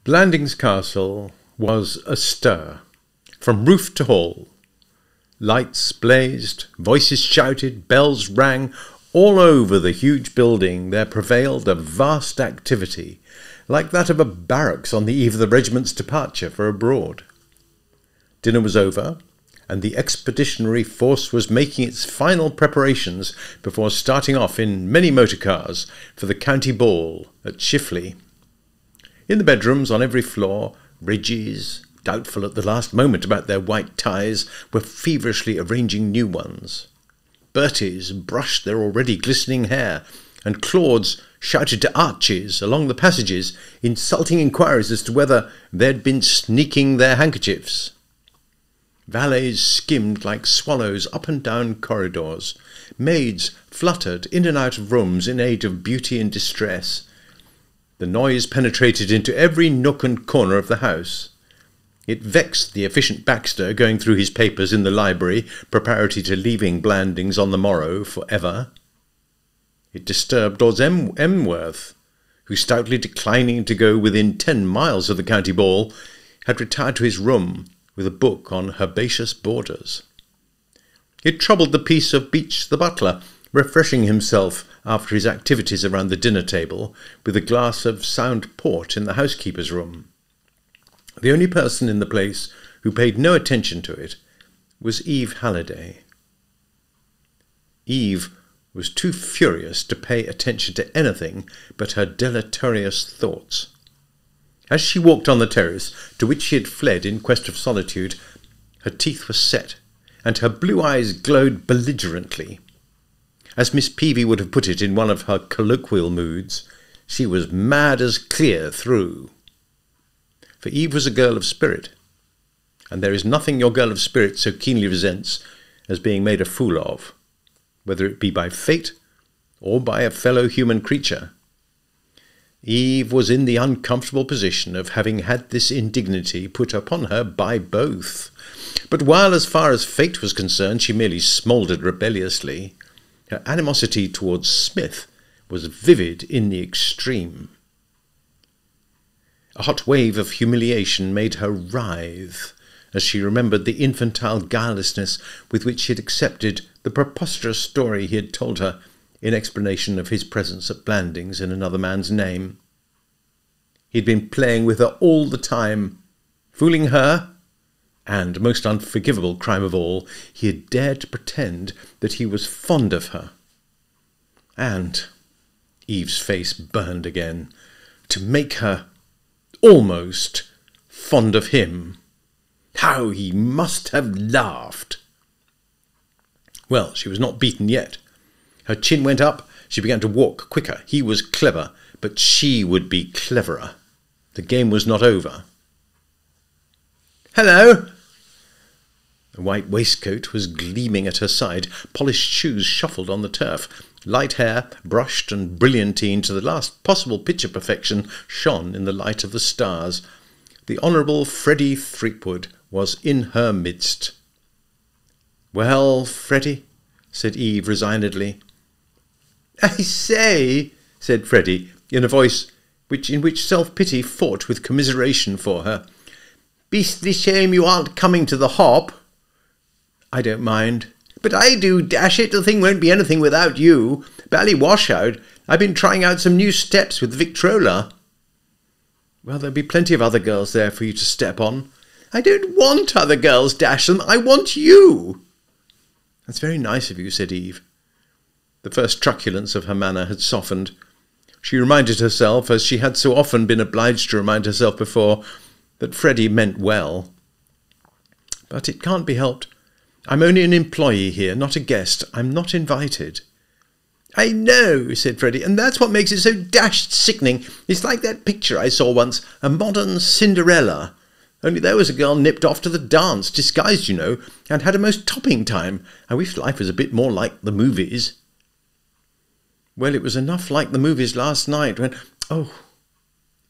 Blandings Castle was astir, from roof to hall. Lights blazed, voices shouted, bells rang. All over the huge building there prevailed a vast activity, like that of a barracks on the eve of the regiment's departure for abroad. Dinner was over, and the expeditionary force was making its final preparations before starting off in many motor cars for the county ball at Chifley. In the bedrooms on every floor, Reggies, doubtful at the last moment about their white ties, were feverishly arranging new ones. Berties brushed their already glistening hair, and Claudes shouted to Archies along the passages, insulting inquiries as to whether they'd been sneaking their handkerchiefs. Valets skimmed like swallows up and down corridors. Maids fluttered in and out of rooms in aid of beauty in distress. The noise penetrated into every nook and corner of the house. It vexed the efficient Baxter going through his papers in the library, preparatory to leaving Blandings on the morrow for ever. It disturbed Lord Emworth, who, stoutly declining to go within 10 miles of the county ball, had retired to his room with a book on herbaceous borders. It troubled the peace of Beach the butler, refreshing himself after his activities around the dinner table with a glass of sound port in the housekeeper's room. The only person in the place who paid no attention to it was Eve Halliday. Eve was too furious to pay attention to anything but her deleterious thoughts. As she walked on the terrace, to which she had fled in quest of solitude, her teeth were set, and her blue eyes glowed belligerently. As Miss Peavy would have put it in one of her colloquial moods, she was mad as clear through. For Eve was a girl of spirit, and there is nothing your girl of spirit so keenly resents as being made a fool of, whether it be by fate or by a fellow human creature. Eve was in the uncomfortable position of having had this indignity put upon her by both. But while, as far as fate was concerned, she merely smouldered rebelliously, her animosity towards Psmith was vivid in the extreme. A hot wave of humiliation made her writhe as she remembered the infantile guilelessness with which she had accepted the preposterous story he had told her in explanation of his presence at Blandings in another man's name. He had been playing with her all the time, fooling her, and, most unforgivable crime of all, he had dared to pretend that he was fond of her. And, Eve's face burned again, to make her almost fond of him. How he must have laughed! Well, she was not beaten yet. Her chin went up, she began to walk quicker. He was clever, but she would be cleverer. The game was not over. "Hello!" A white waistcoat was gleaming at her side. Polished shoes shuffled on the turf. Light hair, brushed and brilliantine to the last possible pitch of perfection, shone in the light of the stars. The Honourable Freddie Threepwood was in her midst. "Well, Freddie," said Eve resignedly. "I say," said Freddie, in a voice in which self-pity fought with commiseration for her, "beastly shame you aren't coming to the hop." "I don't mind." "But I do, dash it, the thing won't be anything without you. Bally washout. I've been trying out some new steps with Victrola." "Well, there'll be plenty of other girls there for you to step on." "I don't want other girls, dash them. I want you." "That's very nice of you," said Eve. The first truculence of her manner had softened. She reminded herself, as she had so often been obliged to remind herself before, that Freddie meant well. "But it can't be helped. I'm only an employee here, not a guest. I'm not invited." "I know," said Freddie, "and that's what makes it so dashed sickening. It's like that picture I saw once, a modern Cinderella. Only there was a girl nipped off to the dance, disguised, you know, and had a most topping time. I wish life was a bit more like the movies." "Well, it was enough like the movies last night when—" "Oh!"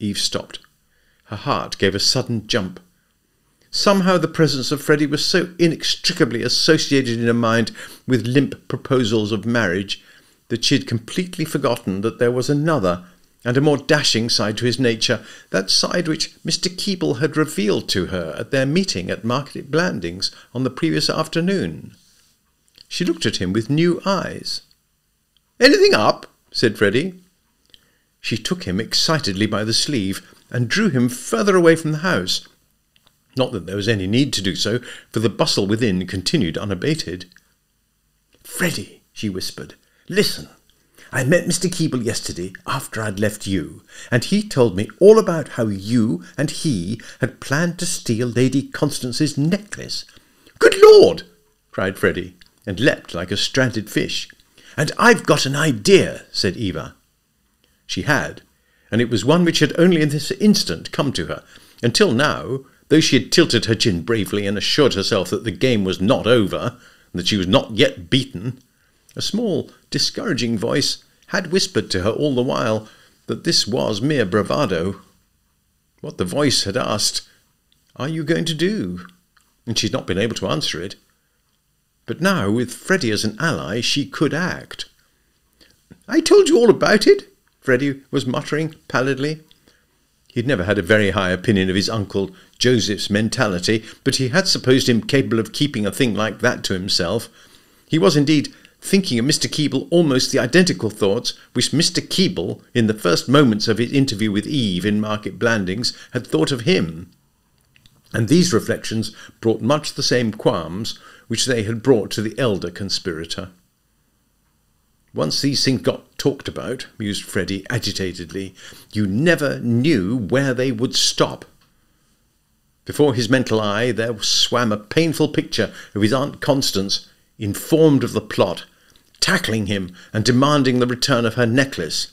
Eve stopped. Her heart gave a sudden jump. Somehow the presence of Freddie was so inextricably associated in her mind with limp proposals of marriage that she had completely forgotten that there was another and a more dashing side to his nature, that side which Mr. Keble had revealed to her at their meeting at Market Blandings on the previous afternoon. She looked at him with new eyes. "Anything up?" said Freddie. She took him excitedly by the sleeve and drew him further away from the house. Not that there was any need to do so, for the bustle within continued unabated. "Freddie," she whispered, "listen. I met Mr. Keble yesterday after I'd left you, and he told me all about how you and he had planned to steal Lady Constance's necklace." "Good Lord!" cried Freddie, and leapt like a stranded fish. "And I've got an idea," said Eva. She had, and it was one which had only in this instant come to her. Until now, though she had tilted her chin bravely and assured herself that the game was not over, and that she was not yet beaten, a small, discouraging voice had whispered to her all the while that this was mere bravado. What the voice had asked, "Are you going to do?" And she had not been able to answer it. But now, with Freddie as an ally, she could act. "I told you all about it," Freddie was muttering pallidly. He had never had a very high opinion of his uncle Joseph's mentality, but he had supposed him capable of keeping a thing like that to himself. He was indeed thinking of Mr. Keble almost the identical thoughts which Mr. Keble, in the first moments of his interview with Eve in Market Blandings, had thought of him. And these reflections brought much the same qualms which they had brought to the elder conspirator. "Once these things got talked about," mused Freddie agitatedly, "you never knew where they would stop." Before his mental eye there swam a painful picture of his Aunt Constance, informed of the plot, tackling him and demanding the return of her necklace.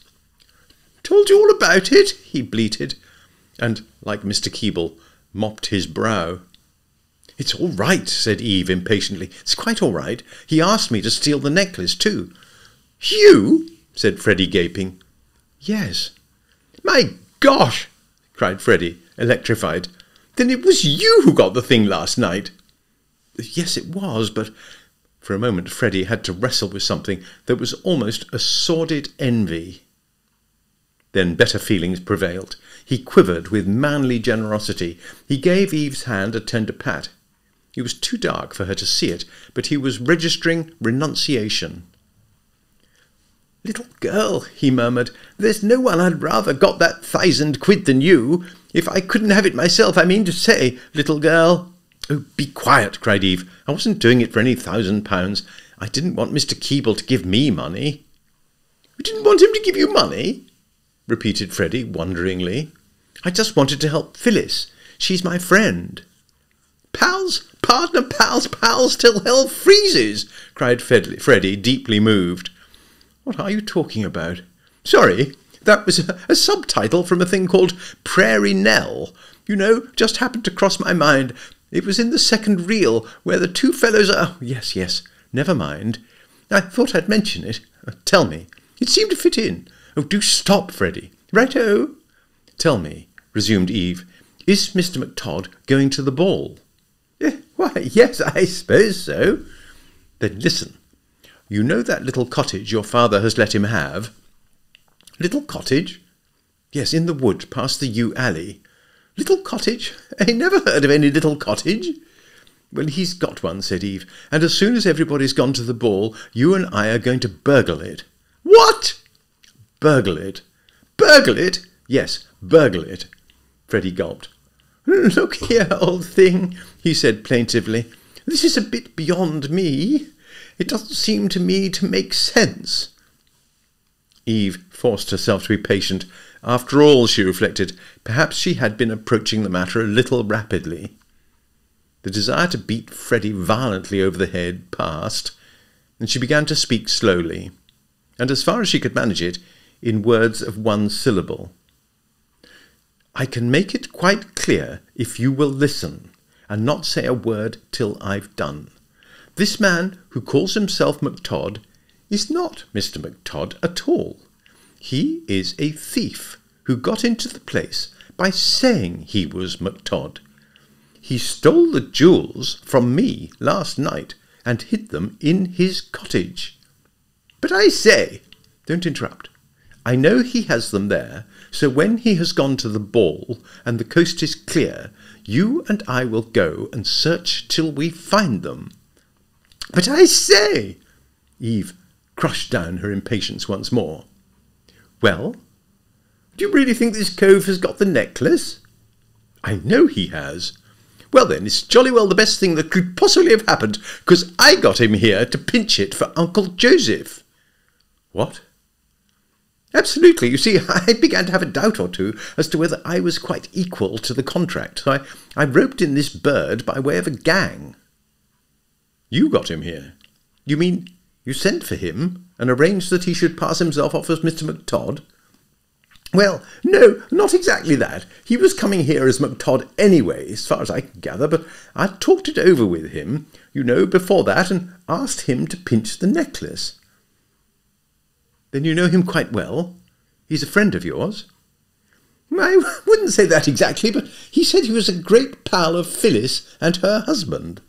"Told you all about it?" he bleated, and, like Mr. Keble, mopped his brow. "It's all right," said Eve impatiently. "It's quite all right. He asked me to steal the necklace too." "You?" said Freddie, gaping. "Yes." "My gosh!" cried Freddie, electrified. "Then it was you who got the thing last night?" "Yes, it was, but—" For a moment Freddie had to wrestle with something that was almost a sordid envy. Then better feelings prevailed. He quivered with manly generosity. He gave Eve's hand a tender pat. It was too dark for her to see it, but he was registering renunciation. "Little girl," he murmured, "there's no one I'd rather got that 1,000 quid than you. If I couldn't have it myself, I mean to say, little girl." "Oh, be quiet," cried Eve. "I wasn't doing it for any £1,000. I didn't want Mr. Keble to give me money." "You didn't want him to give you money?" repeated Freddie wonderingly. "I just wanted to help Phyllis. She's my friend." "Pals, partner, pals till hell freezes," cried Freddie, deeply moved. "What are you talking about?" "Sorry, that was a subtitle from a thing called Prairie Nell. You know, just happened to cross my mind. It was in the second reel, where the two fellows are—" Yes, never mind. I thought I'd mention it. Tell me. It seemed to fit in. Oh, do stop, Freddie. Righto." "Tell me," resumed Eve, "is Mr. McTodd going to the ball?" "Why, yes, I suppose so." "Then listen. You know that little cottage your father has let him have?" "Little cottage?" "Yes, in the wood, past the yew alley." "Little cottage? I never heard of any little cottage." "Well, he's got one," said Eve, "and as soon as everybody's gone to the ball, you and I are going to burgle it." "What?" "Burgle it." "Burgle it?" "Yes, burgle it." Freddie gulped. "Look here, old thing," he said plaintively. "This is a bit beyond me. It doesn't seem to me to make sense." Eve forced herself to be patient. After all, she reflected, perhaps she had been approaching the matter a little rapidly. The desire to beat Freddie violently over the head passed, and she began to speak slowly, and as far as she could manage it, in words of one syllable. "I can make it quite clear if you will listen, and not say a word till I've done. This man who calls himself McTodd is not Mr. McTodd at all. He is a thief who got into the place by saying he was McTodd. He stole the jewels from me last night and hid them in his cottage." "But I say—" "Don't interrupt. I know he has them there, so when he has gone to the ball and the coast is clear, you and I will go and search till we find them." "But I say—" Eve crushed down her impatience once more. "Well, do you really think this cove has got the necklace?" "I know he has." "Well then, it's jolly well the best thing that could possibly have happened, because I got him here to pinch it for Uncle Joseph." "What?" "Absolutely. You see, I began to have a doubt or two as to whether I was quite equal to the contract, so I roped in this bird by way of a gang." "You got him here? You mean you sent for him and arranged that he should pass himself off as Mr. McTodd?" "Well, no, not exactly that. He was coming here as McTodd anyway, as far as I can gather, but I talked it over with him, before that, and asked him to pinch the necklace." "Then you know him quite well? He's a friend of yours?" "I wouldn't say that exactly, but he said he was a great pal of Phyllis and her husband."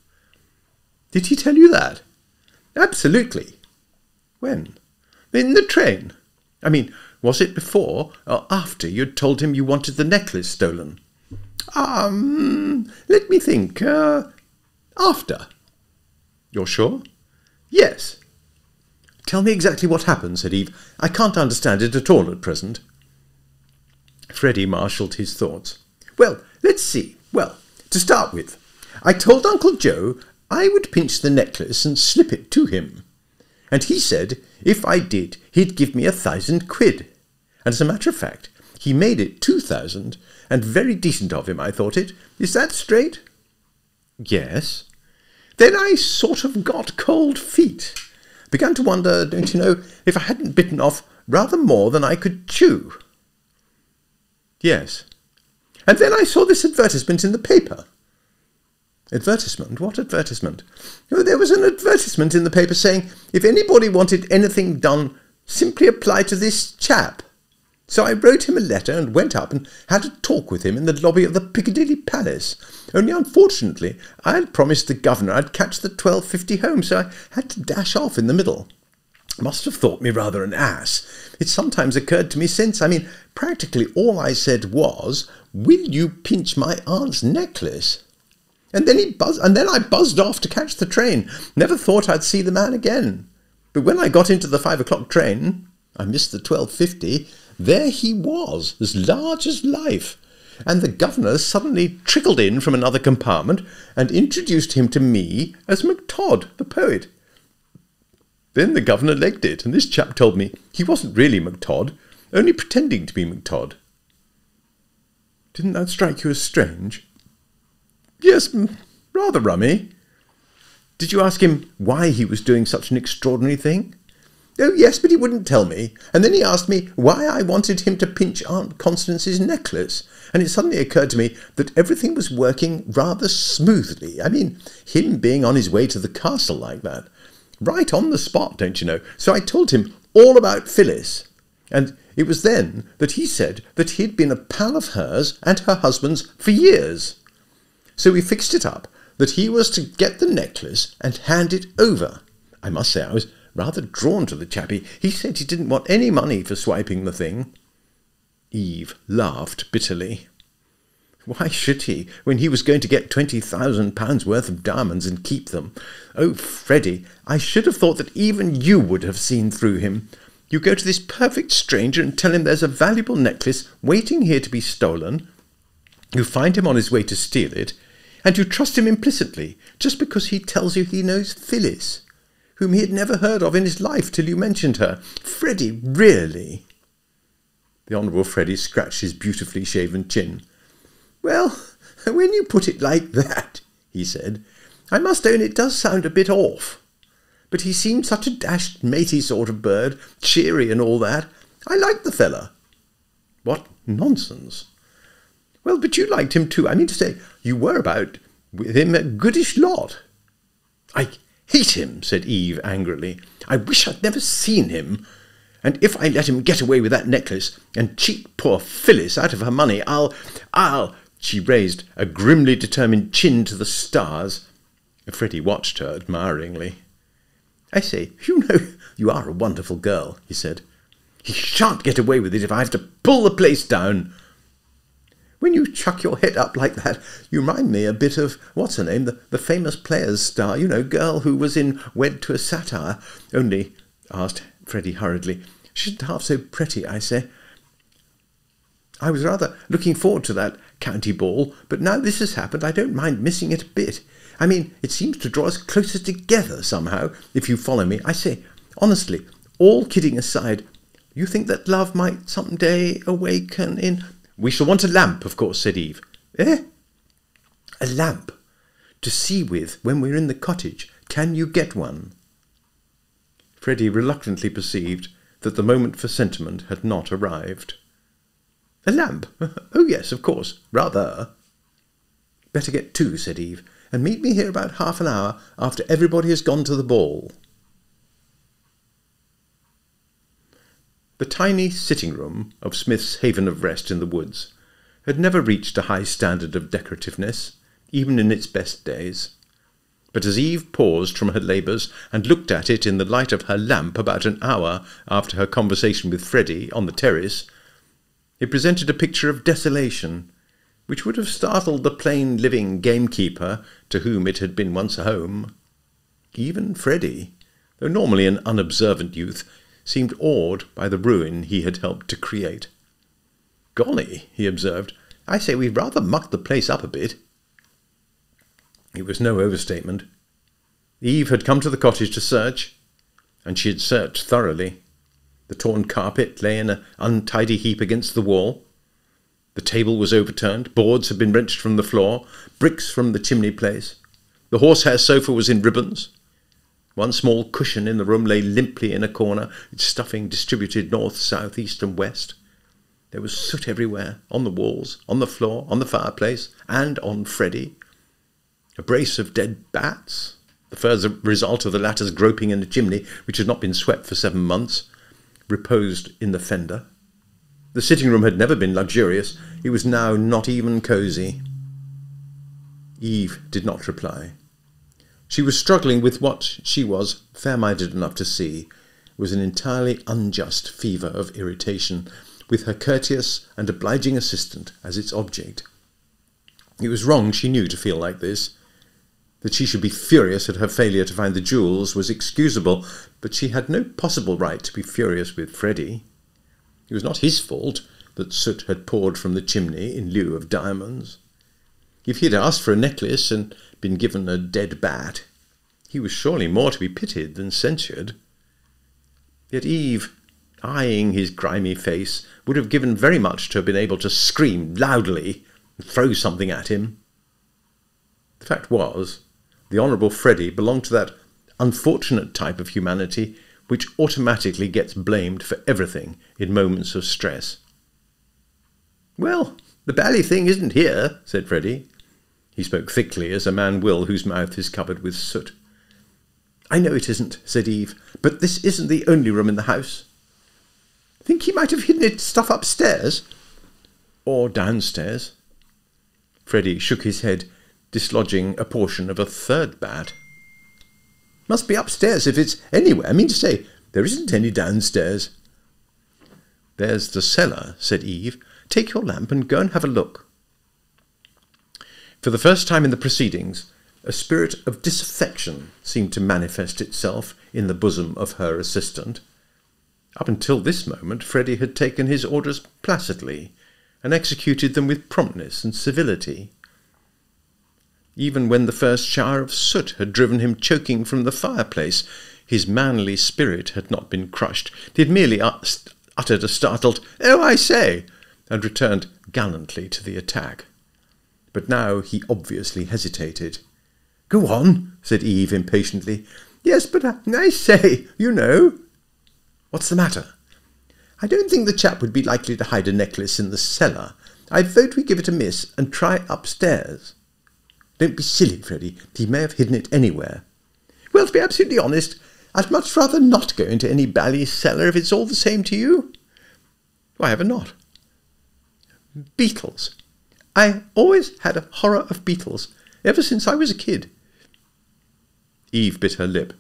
"Did he tell you that?" "Absolutely." "When?" "In the train. I mean, was it before or after you'd told him you wanted the necklace stolen?" Let me think. After." "You're sure?" "Yes." "Tell me exactly what happened," said Eve. "I can't understand it at all at present." Freddie marshalled his thoughts. "Well, let's see. Well, to start with, I told Uncle Joe I would pinch the necklace and slip it to him. And he said if I did, he'd give me 1,000 quid. And as a matter of fact, he made it 2,000, and very decent of him, I thought it. Is that straight?" "Yes." "Then I sort of got cold feet. Began to wonder, don't you know, if I hadn't bitten off rather more than I could chew." "Yes." "And then I saw this advertisement in the paper." "Advertisement? What advertisement?" "Oh, there was an advertisement in the paper saying if anybody wanted anything done, simply apply to this chap. So I wrote him a letter and went up and had a talk with him in the lobby of the Piccadilly Palace. Only unfortunately I had promised the governor I'd catch the 12:50 home, so I had to dash off in the middle. Must have thought me rather an ass. It's sometimes occurred to me since. I mean, practically all I said was, 'Will you pinch my aunt's necklace?' And then I buzzed off to catch the train. Never thought I'd see the man again. But when I got into the 5 o'clock train, I missed the 12:50, there he was, as large as life, and the governor suddenly trickled in from another compartment and introduced him to me as McTodd, the poet. Then the governor legged it, and this chap told me he wasn't really McTodd, only pretending to be McTodd." "Didn't that strike you as strange?" "Yes, rather rummy." "Did you ask him why he was doing such an extraordinary thing?" "Oh, yes, but he wouldn't tell me. And then he asked me why I wanted him to pinch Aunt Constance's necklace. And it suddenly occurred to me that everything was working rather smoothly. I mean, him being on his way to the castle like that. Right on the spot, don't you know. So I told him all about Phyllis. And it was then that he said that he'd been a pal of hers and her husband's for years. So we fixed it up that he was to get the necklace and hand it over. I must say I was rather drawn to the chappie. He said he didn't want any money for swiping the thing." Eve laughed bitterly. Why should he, when he was going to get £20,000 worth of diamonds and keep them? Oh, Freddie, I should have thought that even you would have seen through him. You go to this perfect stranger and tell him there's a valuable necklace waiting here to be stolen. You find him on his way to steal it, and you trust him implicitly, just because he tells you he knows Phyllis, whom he had never heard of in his life till you mentioned her. Freddie, really?" The Honourable Freddie scratched his beautifully shaven chin. "Well, when you put it like that," he said, "I must own it does sound a bit off. But he seemed such a dashed matey sort of bird, cheery and all that. I liked the fella." "What nonsense." "Well, but you liked him too. I mean to say, you were about with him a goodish lot." "I hate him," said Eve angrily. "I wish I'd never seen him. And if I let him get away with that necklace and cheat poor Phyllis out of her money, I'll... She raised a grimly determined chin to the stars. Freddie watched her admiringly. "I say, you know, you are a wonderful girl," he said. He shan't get away with it if I have to pull the place down. When you chuck your head up like that, you remind me a bit of, what's her name, the famous Players star, you know, girl who was in Wed to a Satire. Only, asked Freddie hurriedly, she isn't half so pretty, I say. I was rather looking forward to that county ball, but now this has happened, I don't mind missing it a bit. I mean, it seems to draw us closer together somehow, if you follow me. I say, honestly, all kidding aside, you think that love might some day awaken in... We shall want a lamp, of course, said Eve. Eh? A lamp? To see with when we're in the cottage. Can you get one? Freddie reluctantly perceived that the moment for sentiment had not arrived. A lamp? Oh, yes, of course. Rather. Better get two, said Eve, and meet me here about half an hour after everybody has gone to the ball. The tiny sitting-room of Psmith's haven of rest in the woods had never reached a high standard of decorativeness, even in its best days. But as Eve paused from her labours and looked at it in the light of her lamp about an hour after her conversation with Freddie on the terrace, it presented a picture of desolation, which would have startled the plain living gamekeeper to whom it had been once a home. Even Freddie, though normally an unobservant youth, seemed awed by the ruin he had helped to create. Golly, he observed, I say we've rather mucked the place up a bit. It was no overstatement. Eve had come to the cottage to search, and she had searched thoroughly. The torn carpet lay in an untidy heap against the wall. The table was overturned, boards had been wrenched from the floor, bricks from the chimney place. The horsehair sofa was in ribbons. One small cushion in the room lay limply in a corner, its stuffing distributed north, south, east and west. There was soot everywhere, on the walls, on the floor, on the fireplace, and on Freddie. A brace of dead bats, the further result of the latter's groping in the chimney, which had not been swept for 7 months, reposed in the fender. The sitting-room had never been luxurious. It was now not even cosy. Eve did not reply. She was struggling with what she was fair-minded enough to see was an entirely unjust fever of irritation, with her courteous and obliging assistant as its object. It was wrong, she knew, to feel like this. That she should be furious at her failure to find the jewels was excusable, but she had no possible right to be furious with Freddie. It was not his fault that soot had poured from the chimney in lieu of diamonds. If he had asked for a necklace and been given a dead bat, he was surely more to be pitied than censured. Yet Eve, eyeing his grimy face, would have given very much to have been able to scream loudly and throw something at him. The fact was, the Honourable Freddie belonged to that unfortunate type of humanity which automatically gets blamed for everything in moments of stress. "Well, the bally thing isn't here," said Freddie. He spoke thickly, as a man will whose mouth is covered with soot. "I know it isn't," said Eve, "but this isn't the only room in the house." "Think he might have hidden its stuff upstairs?" "Or downstairs." Freddie shook his head, dislodging a portion of a third bat. "Must be upstairs if it's anywhere. I mean to say, there isn't any downstairs." "There's the cellar," said Eve. "Take your lamp and go and have a look." For the first time in the proceedings, a spirit of disaffection seemed to manifest itself in the bosom of her assistant. Up until this moment, Freddie had taken his orders placidly and executed them with promptness and civility. Even when the first shower of soot had driven him choking from the fireplace, his manly spirit had not been crushed. He had merely uttered a startled, "Oh, I say," and returned gallantly to the attack. But now he obviously hesitated. "Go on," said Eve impatiently. "Yes, but I say, you know." "What's the matter?" "I don't think the chap would be likely to hide a necklace in the cellar. I vote we give it a miss and try upstairs." "Don't be silly, Freddie. He may have hidden it anywhere." "Well, to be absolutely honest, I'd much rather not go into any bally cellar if it's all the same to you." "Why ever not?" "Beetles. I always had a horror of beetles, ever since I was a kid." Eve bit her lip.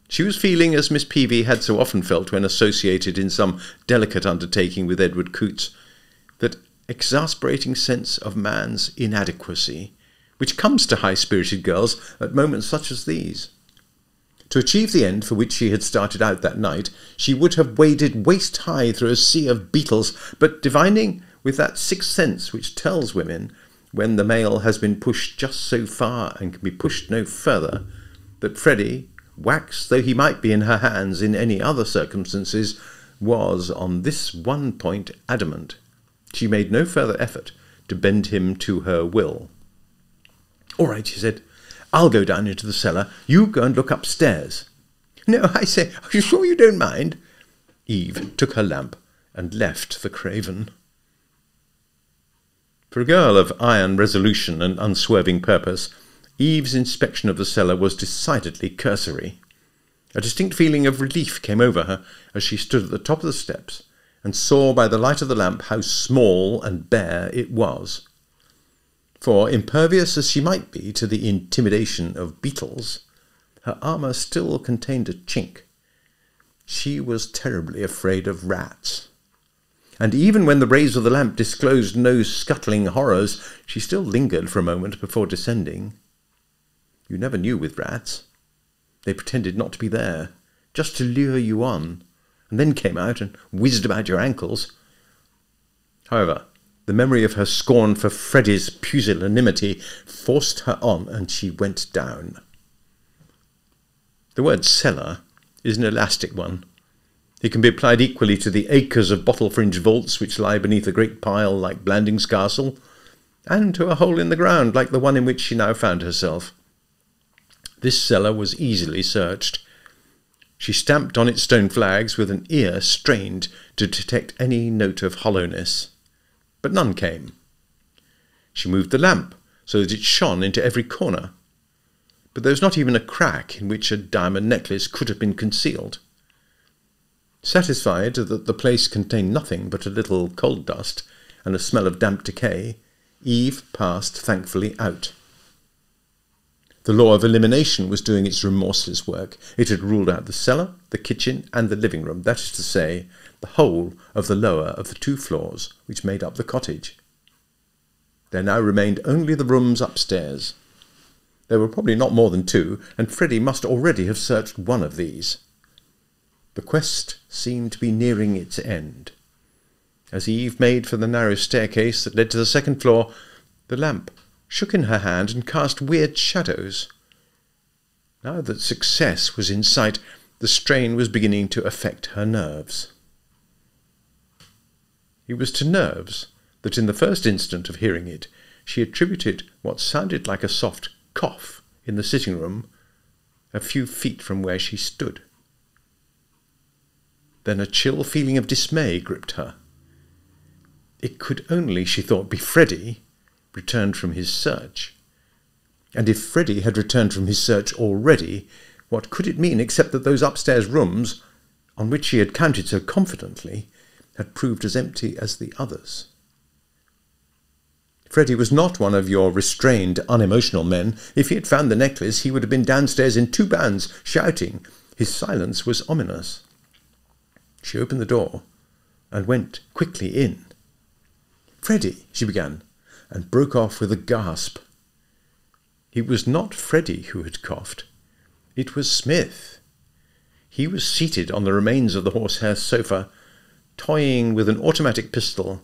She was feeling as Miss Peavy had so often felt when associated in some delicate undertaking with Edward Coutts, that exasperating sense of man's inadequacy, which comes to high-spirited girls at moments such as these. To achieve the end for which she had started out that night, she would have waded waist-high through a sea of beetles, but divining with that sixth sense which tells women when the male has been pushed just so far and can be pushed no further, that Freddie, wax though he might be in her hands in any other circumstances, was on this one point adamant. She made no further effort to bend him to her will. "All right," she said. "I'll go down into the cellar. You go and look upstairs." "No, I say, are you sure you don't mind?" Eve took her lamp and left the craven. For a girl of iron resolution and unswerving purpose, Eve's inspection of the cellar was decidedly cursory. A distinct feeling of relief came over her as she stood at the top of the steps and saw by the light of the lamp how small and bare it was. For, impervious as she might be to the intimidation of beetles, her armour still contained a chink. She was terribly afraid of rats. And even when the rays of the lamp disclosed no scuttling horrors, she still lingered for a moment before descending. You never knew with rats. They pretended not to be there, just to lure you on, and then came out and whizzed about your ankles. However, the memory of her scorn for Freddie's pusillanimity forced her on, and she went down. The word cellar is an elastic one. It can be applied equally to the acres of bottle-fringed vaults which lie beneath a great pile like Blandings Castle, and to a hole in the ground like the one in which she now found herself. This cellar was easily searched. She stamped on its stone flags with an ear strained to detect any note of hollowness, but none came. She moved the lamp so that it shone into every corner, but there was not even a crack in which a diamond necklace could have been concealed. Satisfied that the place contained nothing but a little coal dust and a smell of damp decay, Eve passed thankfully out. The law of elimination was doing its remorseless work. It had ruled out the cellar, the kitchen, and the living room, that is to say, the whole of the lower of the 2 floors which made up the cottage. There now remained only the rooms upstairs. There were probably not more than 2, and Freddie must already have searched one of these. The quest seemed to be nearing its end. As Eve made for the narrow staircase that led to the 2nd floor, the lamp shook in her hand and cast weird shadows. Now that success was in sight, the strain was beginning to affect her nerves. It was to nerves that in the first instant of hearing it, she attributed what sounded like a soft cough in the sitting room a few feet from where she stood. Then a chill feeling of dismay gripped her. It could only, she thought, be Freddie, returned from his search. And if Freddie had returned from his search already, what could it mean except that those upstairs rooms, on which she had counted so confidently, had proved as empty as the others? Freddie was not one of your restrained, unemotional men. If he had found the necklace, he would have been downstairs in 2 bounds, shouting. His silence was ominous. She opened the door and went quickly in. "Freddie," she began, and broke off with a gasp. It was not Freddie who had coughed. It was Smith. He was seated on the remains of the horsehair sofa, toying with an automatic pistol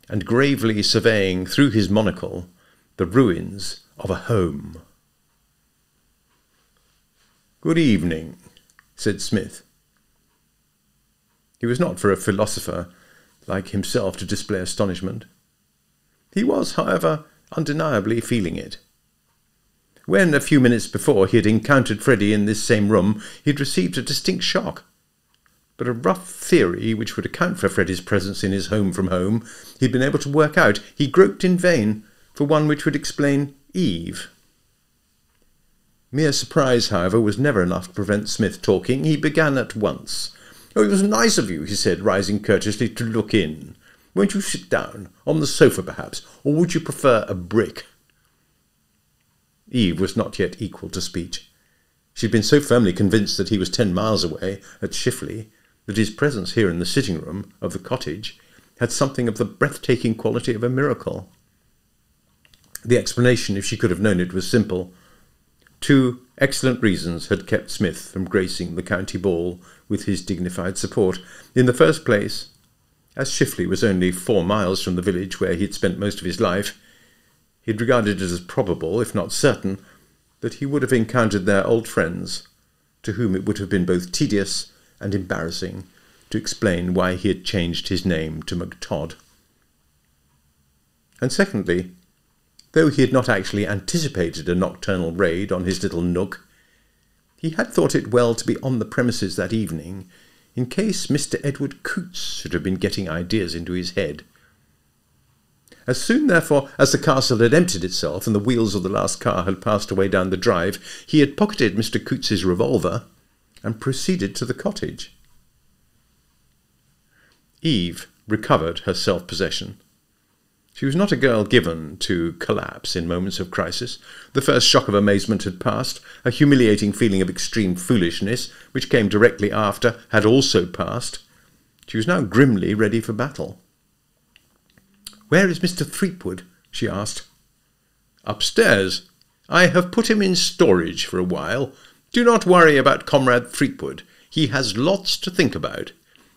and gravely surveying through his monocle the ruins of a home. "Good evening," said Smith. He was not for a philosopher like himself to display astonishment. He was, however, undeniably feeling it. When, a few minutes before, he had encountered Freddie in this same room, he had received a distinct shock. But a rough theory which would account for Freddie's presence in his home from home he had been able to work out. He groped in vain for one which would explain Eve. Mere surprise, however, was never enough to prevent Smith talking. He began at once. "Oh, it was nice of you," he said, rising courteously, "to look in. Won't you sit down? On the sofa, perhaps? Or would you prefer a brick?" Eve was not yet equal to speech. She'd been so firmly convinced that he was 10 miles away at Shifley that his presence here in the sitting room of the cottage had something of the breathtaking quality of a miracle. The explanation, if she could have known it, was simple. 2 excellent reasons had kept Psmith from gracing the county ball with his dignified support. In the first place, as Shifley was only 4 miles from the village where he had spent most of his life, he had regarded it as probable, if not certain, that he would have encountered there old friends, to whom it would have been both tedious and embarrassing to explain why he had changed his name to McTodd. And secondly, though he had not actually anticipated a nocturnal raid on his little nook, he had thought it well to be on the premises that evening, in case Mr. Edward Coutts should have been getting ideas into his head. As soon, therefore, as the castle had emptied itself and the wheels of the last car had passed away down the drive, he had pocketed Mr. Coutts's revolver and proceeded to the cottage. Eve recovered her self-possession. She was not a girl given to collapse in moments of crisis. The first shock of amazement had passed. A humiliating feeling of extreme foolishness, which came directly after, had also passed. She was now grimly ready for battle. "Where is Mr. Threepwood?" she asked. "Upstairs. I have put him in storage for a while. Do not worry about Comrade Threepwood. He has lots to think about.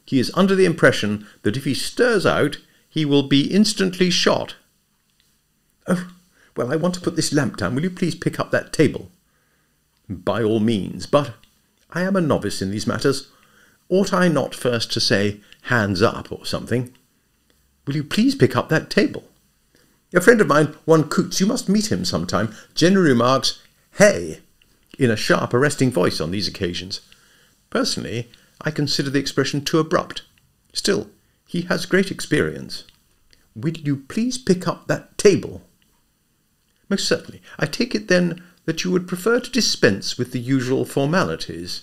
He is under the impression that if he stirs out, he will be instantly shot." "Oh, well, I want to put this lamp down. Will you please pick up that table?" "By all means, but I am a novice in these matters. Ought I not first to say, 'hands up' or something? Will you please pick up that table? A friend of mine, one Coutts, you must meet him sometime, generally remarks, 'Hey,' in a sharp, arresting voice on these occasions. Personally, I consider the expression too abrupt. Still, he has great experience. Will you please pick up that table?" "Most certainly. I take it, then, that you would prefer to dispense with the usual formalities.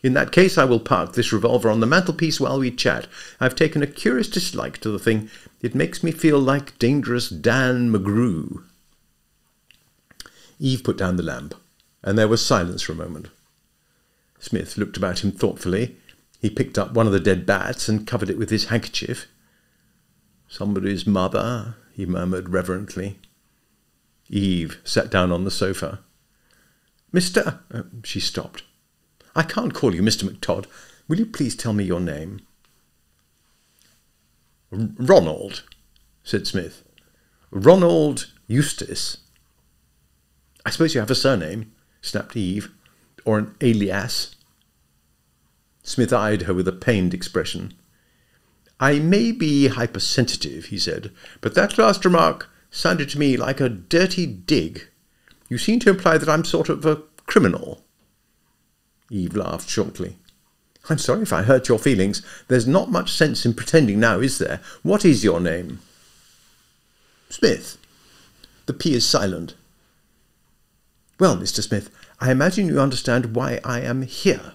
In that case, I will park this revolver on the mantelpiece while we chat. I've taken a curious dislike to the thing. It makes me feel like dangerous Dan McGrew." Eve put down the lamp, and there was silence for a moment. Smith looked about him thoughtfully. He picked up one of the dead bats and covered it with his handkerchief. "Somebody's mother," he murmured reverently. Eve sat down on the sofa. "Mr. She stopped. "I can't call you Mr. McTodd. Will you please tell me your name?" "Ronald," said Smith. "Ronald Eustace." "I suppose you have a surname," snapped Eve, "or an alias." Smith eyed her with a pained expression. "I may be hypersensitive," he said, "but that last remark sounded to me like a dirty dig. You seem to imply that I'm sort of a criminal." Eve laughed shortly. "I'm sorry if I hurt your feelings. There's not much sense in pretending now, is there? What is your name?" "Smith." The P is silent. "Well, Mr. Smith, I imagine you understand why I am here."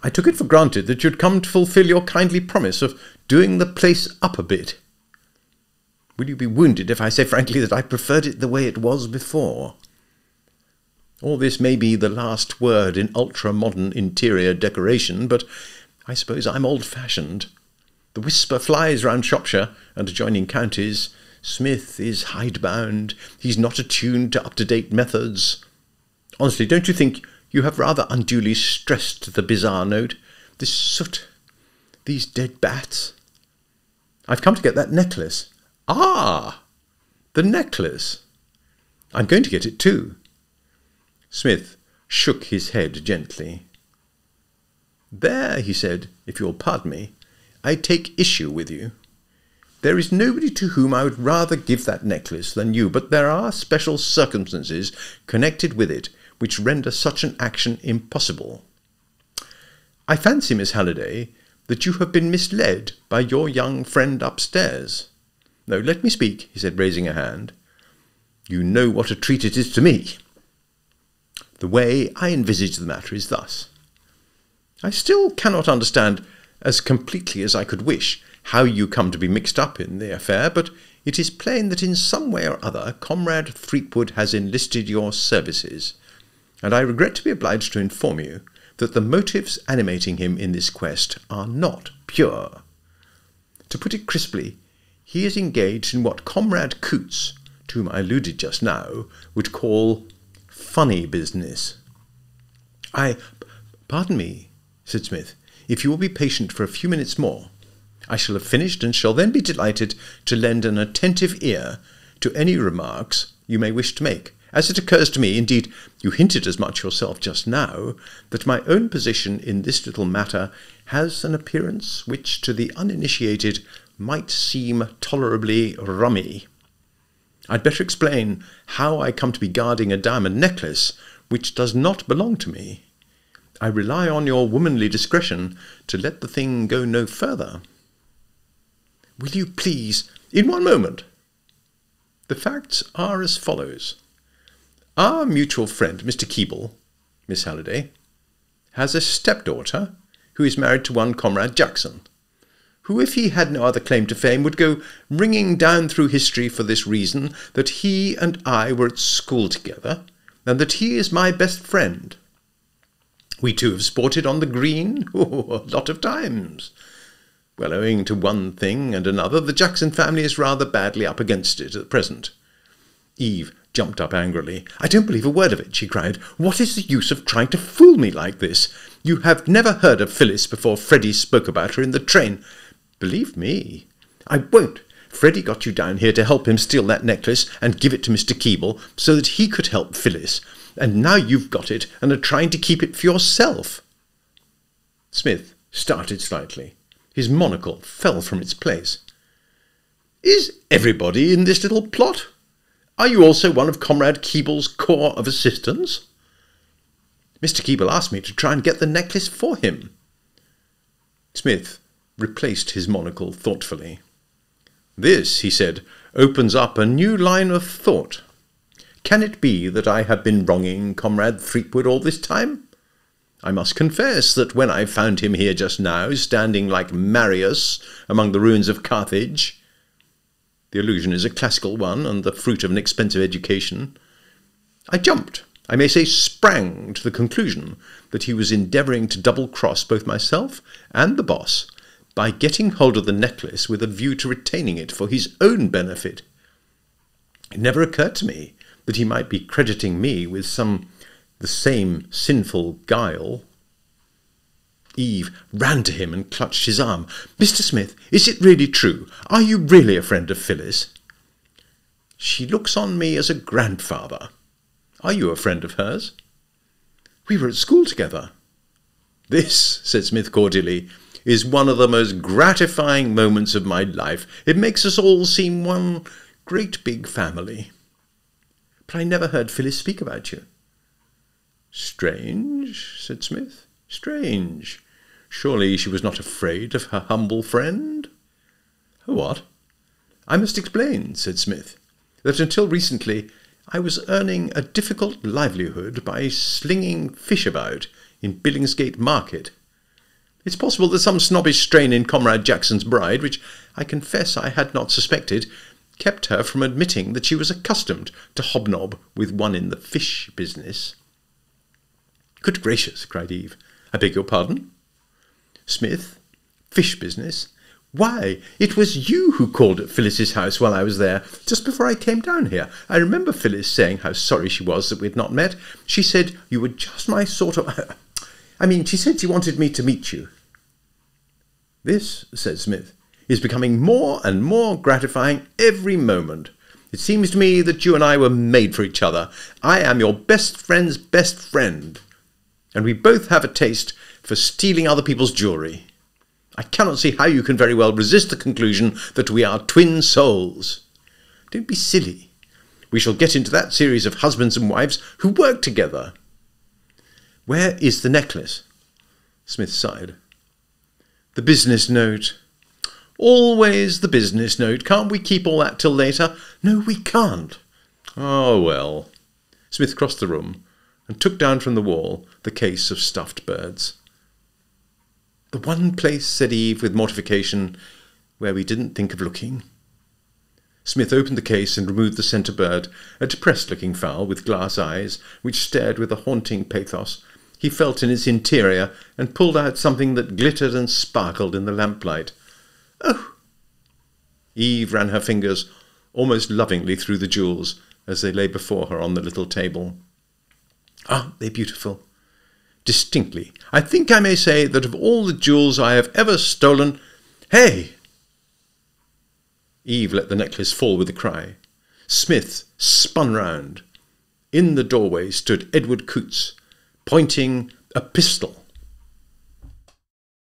"I took it for granted that you'd come to fulfill your kindly promise of doing the place up a bit." "Will you be wounded if I say frankly that I preferred it the way it was before?" All this may be the last word in ultra-modern interior decoration, but I suppose I'm old-fashioned. The whisper flies round Shropshire and adjoining counties. Smith is hidebound. He's not attuned to up-to-date methods. Honestly, don't you think you have rather unduly stressed the bizarre note? This soot, these dead bats. I've come to get that necklace. Ah, the necklace. I'm going to get it too. Smith shook his head gently. "There," he said, "if you'll pardon me, I take issue with you. There is nobody to whom I would rather give that necklace than you, but there are special circumstances connected with it which render such an action impossible. I fancy, Miss Halliday, that you have been misled by your young friend upstairs. No, let me speak," he said, raising a hand. "You know what a treat it is to me. The way I envisage the matter is thus. I still cannot understand, as completely as I could wish, how you come to be mixed up in the affair, but it is plain that in some way or other Comrade Threepwood has enlisted your services. and I regret to be obliged to inform you that the motives animating him in this quest are not pure. To put it crisply, he is engaged in what Comrade Coots, to whom I alluded just now, would call funny business. Pardon me, said Smith. If you will be patient for a few minutes more, I shall have finished and shall then be delighted to lend an attentive ear to any remarks you may wish to make. As it occurs to me, indeed, you hinted as much yourself just now, that my own position in this little matter has an appearance which to the uninitiated might seem tolerably rummy. I'd better explain how I come to be guarding a diamond necklace which does not belong to me. I rely on your womanly discretion to let the thing go no further. Will you please, in one moment? The facts are as follows. Our mutual friend, Mr. Keble, Miss Halliday, has a stepdaughter who is married to one Comrade Jackson, who, if he had no other claim to fame, would go ringing down through history for this reason, that he and I were at school together, and that he is my best friend. We two have sported on the green a lot of times. Well, owing to one thing and another, the Jackson family is rather badly up against it at present. Eve jumped up angrily. I don't believe a word of it, she cried. What is the use of trying to fool me like this? You have never heard of Phyllis before Freddie spoke about her in the train. Believe me, I won't. Freddie got you down here to help him steal that necklace and give it to Mr. Keble so that he could help Phyllis. And now you've got it and are trying to keep it for yourself. Smith started slightly. His monocle fell from its place. Is everybody in this little plot? Are you also one of Comrade Keble's corps of assistants? Mr. Keble asked me to try and get the necklace for him. Smith replaced his monocle thoughtfully. This, he said, opens up a new line of thought. Can it be that I have been wronging Comrade Threepwood all this time? I must confess that when I found him here just now, standing like Marius among the ruins of Carthage, the allusion is a classical one and the fruit of an expensive education, I jumped, I may say sprang, to the conclusion that he was endeavouring to double-cross both myself and the boss by getting hold of the necklace with a view to retaining it for his own benefit. It never occurred to me that he might be crediting me with the same sinful guile. Eve ran to him and clutched his arm. Mr. Smith, is it really true? Are you really a friend of Phyllis? She looks on me as a grandfather. Are you a friend of hers? We were at school together. This, said Smith cordially, is one of the most gratifying moments of my life. It makes us all seem one great big family. But I never heard Phyllis speak about you. Strange, said Smith. Strange. Surely she was not afraid of her humble friend? What? I must explain, said Smith, that until recently I was earning a difficult livelihood by slinging fish about in Billingsgate Market. It's possible that some snobbish strain in Comrade Jackson's bride, which I confess I had not suspected, kept her from admitting that she was accustomed to hobnob with one in the fish business. Good gracious, cried Eve. I beg your pardon? Smith, fish business? Why, it was you who called at Phyllis's house while I was there, just before I came down here. I remember Phyllis saying how sorry she was that we had not met. She said you were just my sort of... she said she wanted me to meet you. This, said Smith, is becoming more and more gratifying every moment. It seems to me that you and I were made for each other. I am your best friend's best friend, and we both have a taste for stealing other people's jewellery. I cannot see how you can very well resist the conclusion that we are twin souls. Don't be silly. We shall get into that series of husbands and wives who work together. Where is the necklace? Smith sighed. The business note. Always the business note. Can't we keep all that till later? No, we can't. Oh, well. Smith crossed the room and took down from the wall the case of stuffed birds. The one place, said Eve with mortification, where we didn't think of looking. Smith opened the case and removed the centre bird, a depressed-looking fowl with glass eyes, which stared with a haunting pathos. He felt in its interior and pulled out something that glittered and sparkled in the lamplight. "Oh!" Eve ran her fingers almost lovingly through the jewels as they lay before her on the little table. "Aren't they beautiful? Distinctly, I think I may say that of all the jewels I have ever stolen— Hey!" Eve let the necklace fall with a cry. Smith spun round. In the doorway stood Edward Coutts, pointing a pistol.